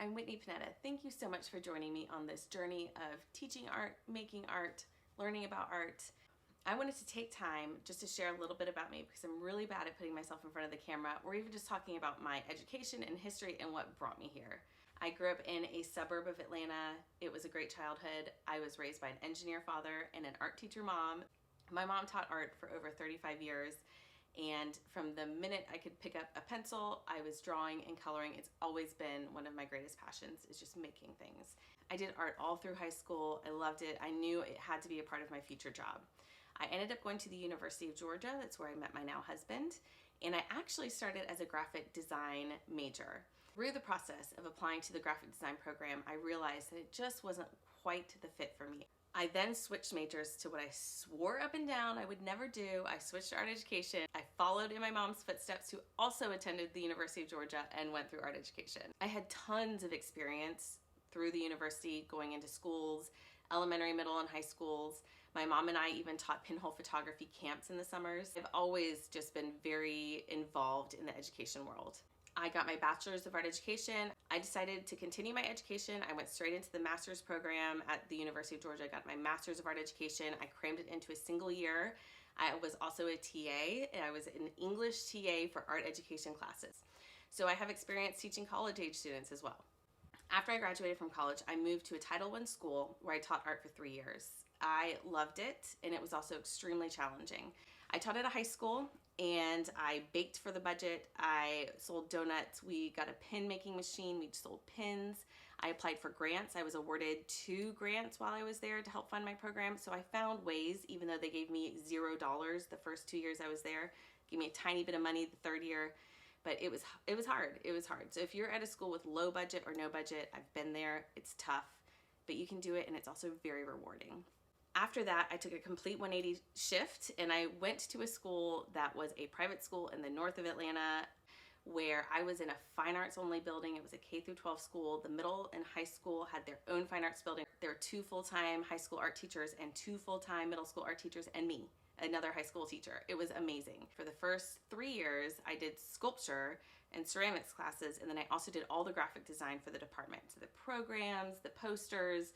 I'm Whitney Panetta. Thank you so much for joining me on this journey of teaching art, making art, learning about art. I wanted to take time just to share a little bit about me because I'm really bad at putting myself in front of the camera or even just talking about my education and history and what brought me here. I grew up in a suburb of Atlanta. It was a great childhood. I was raised by an engineer father and an art teacher mom. My mom taught art for over 35 years. And from the minute I could pick up a pencil, I was drawing and coloring. It's always been one of my greatest passions, is just making things. I did art all through high school. I loved it. I knew it had to be a part of my future job. I ended up going to the University of Georgia. That's where I met my now husband. And I actually started as a graphic design major. Through the process of applying to the graphic design program, I realized that it just wasn't quite the fit for me. I then switched majors to what I swore up and down I would never do. I switched to art education. I followed in my mom's footsteps, who also attended the University of Georgia and went through art education. I had tons of experience through the university, going into schools, elementary, middle, and high schools. My mom and I even taught pinhole photography camps in the summers. I've always just been very involved in the education world. I got my bachelor's of art education. I decided to continue my education. I went straight into the master's program at the University of Georgia. I got my master's of art education. I crammed it into a single year. I was also a TA, and I was an English TA for art education classes. So I have experience teaching college age students as well. After I graduated from college, I moved to a Title I school where I taught art for 3 years. I loved it, and it was also extremely challenging. I taught at a high school, and I baked for the budget. I sold donuts. We got a pin making machine. We sold pins. I applied for grants. I was awarded 2 grants while I was there to help fund my program. So I found ways, even though they gave me $0 the first 2 years I was there, gave me a tiny bit of money the third year. But it was hard. It was hard. So if you're at a school with low budget or no budget, I've been there. It's tough, but you can do it, and it's also very rewarding. After that, I took a complete 180 shift, and I went to a school that was a private school in the north of Atlanta, where I was in a fine arts only building. It was a K through 12 school. The middle and high school had their own fine arts building. There were 2 full-time high school art teachers and 2 full-time middle school art teachers, and me, another high school teacher. It was amazing. For the first 3 years, I did sculpture and ceramics classes, and then I also did all the graphic design for the department. So the programs, the posters,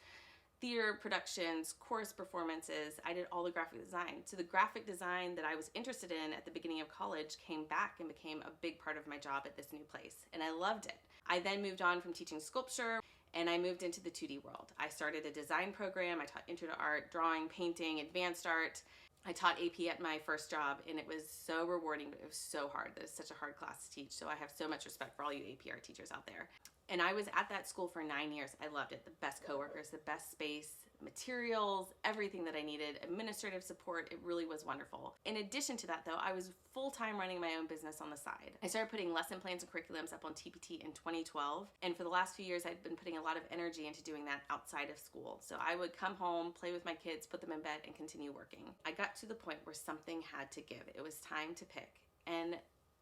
theater productions, chorus performances, I did all the graphic design. So the graphic design that I was interested in at the beginning of college came back and became a big part of my job at this new place, and I loved it. I then moved on from teaching sculpture, and I moved into the 2D world. I started a design program. I taught intro to art, drawing, painting, advanced art. I taught AP at my first job, and it was so rewarding, but it was so hard. It was such a hard class to teach, so I have so much respect for all you AP art teachers out there. And I was at that school for 9 years. I loved it. The best coworkers, the best space, materials, everything that I needed, administrative support. It really was wonderful. In addition to that, though, I was full-time running my own business on the side. I started putting lesson plans and curriculums up on TPT in 2012. And for the last few years, I'd been putting a lot of energy into doing that outside of school. So I would come home, play with my kids, put them in bed, and continue working. I got to the point where something had to give. It was time to pick. And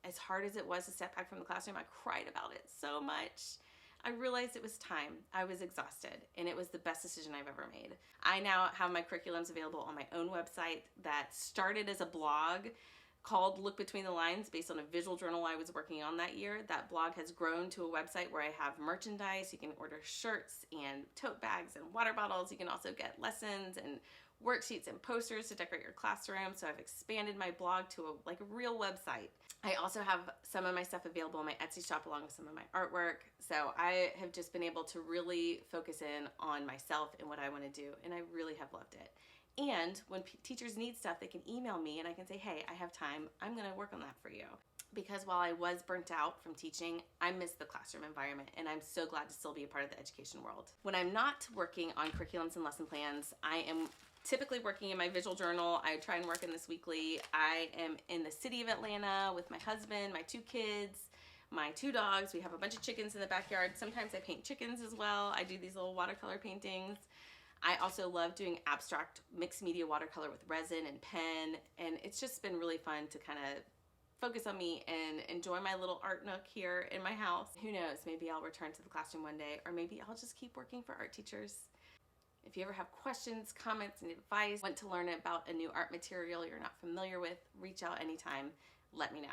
as hard as it was to step back from the classroom, I cried about it so much. I realized it was time. I was exhausted, and it was the best decision I've ever made. I now have my curriculums available on my own website that started as a blog called Look Between the Lines, based on a visual journal I was working on that year. That blog has grown to a website where I have merchandise. You can order shirts and tote bags and water bottles. You can also get lessons and worksheets and posters to decorate your classroom. So I've expanded my blog to a real website. I also have some of my stuff available on my Etsy shop along with some of my artwork. So I have just been able to really focus in on myself and what I want to do, and I really have loved it. And when teachers need stuff, they can email me and I can say, hey, I have time. I'm going to work on that for you. Because while I was burnt out from teaching, I miss the classroom environment, and I'm so glad to still be a part of the education world. When I'm not working on curriculums and lesson plans, I am typically working in my visual journal. I try and work in this weekly. I am in the city of Atlanta with my husband, my 2 kids, my 2 dogs. We have a bunch of chickens in the backyard. Sometimes I paint chickens as well. I do these little watercolor paintings. I also love doing abstract mixed media watercolor with resin and pen, and it's just been really fun to kind of focus on me and enjoy my little art nook here in my house. Who knows, maybe I'll return to the classroom one day, or maybe I'll just keep working for art teachers. If you ever have questions, comments, and advice, want to learn about a new art material you're not familiar with, reach out anytime, let me know.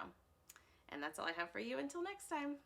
And that's all I have for you until next time.